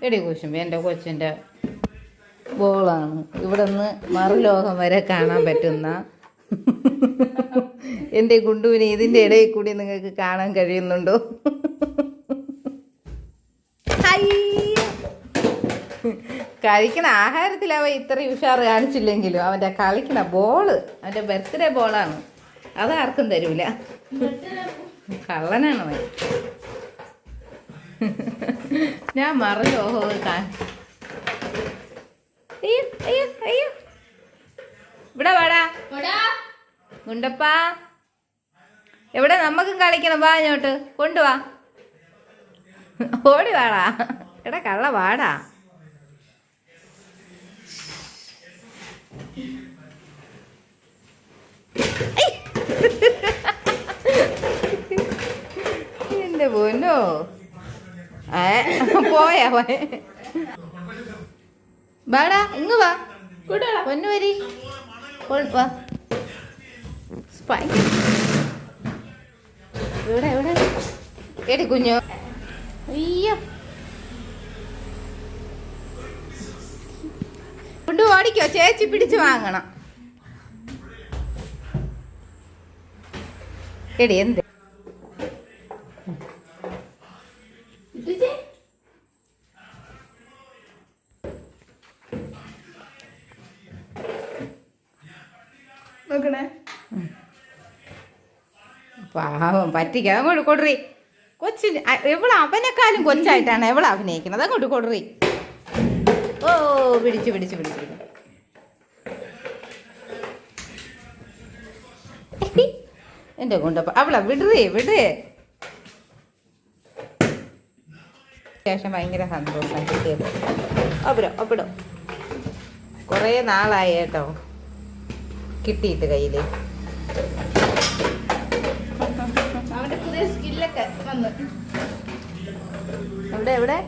എടി കുശുമ്പി എൻ്റെ കൊച്ചിൻ്റെ ബോളാണ്. ഇവിടെ നിന്ന് മറുലോകം വരെ കാണാൻ പറ്റുന്ന എൻ്റെ കുണ്ടുവിനെ ഇതിൻ്റെ ഇടയിൽ കൂടി നിങ്ങൾക്ക് കാണാൻ കഴിയുന്നുണ്ടോ? കഴിക്കണ ആഹാരത്തിൽ അവൻ ഇത്രയും ഉഷാറ് കാണിച്ചില്ലെങ്കിലും അവൻ്റെ കളിക്കണ ബോള് അവൻ്റെ ബർത്ത്ഡേ ബോളാണ്. അതാർക്കും തരൂല. കള്ളനാണ് അവൻ. ഞാൻ മറന്നു. അയ്യോ ഇവിടെ വാടാ ഗുണ്ടപ്പാ. എവിടെ നമുക്കും കളിക്കണം. വാ ഇങ്ങോട്ട് കൊണ്ടുവാ. ഓടി വാടാ. എടാ കള്ള വാടാ. എന്റെ പൊന്നോ പോയാ വാടാ ഇങ്ങ് വാ പൊന്നു വരി വാ. എവിടെ എവിടെ എടി കുഞ്ഞോ. അയ്യോ കൊണ്ട് ഓടിക്കോ. ചേച്ചി പിടിച്ച് വാങ്ങണം. എടി എന്ത് പാവം പറ്റിക്ക. അങ്ങോട്ട് കൊടുറി. കൊച്ചിന് എവള് അവനെക്കാളും കൊച്ചായിട്ടാണ് എവള് അഭിനയിക്കുന്നത്. അങ്ങോട്ട് കൊടുറി. ഓ പിടിച്ചു പിടിച്ചു പിടിച്ചു. എൻ്റെ കൊണ്ടപ്പ അവളെ വിടേ. ശേഷം ഭയങ്കര സന്തോഷം കിട്ടിയത്. അപ്പിടോ കുറേ നാളായി കേട്ടോ കിട്ടിയിട്ട് കയ്യിൽ. അവൻ്റെ പുതിയ സ്കില്ലൊക്കെ വന്ന്. എവിടെ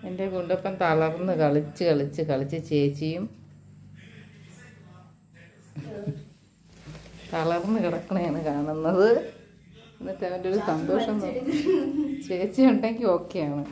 എൻ്റെ കുണ്ടപ്പൻ തളർന്ന് കളിച്ച് ചേച്ചിയും തളർന്ന് കിടക്കണേണ് കാണുന്നത്. എന്നിട്ട് അവൻ്റെ ഒരു സന്തോഷം. ചേച്ചി ഉണ്ടെങ്കിൽ ഓക്കെയാണ്.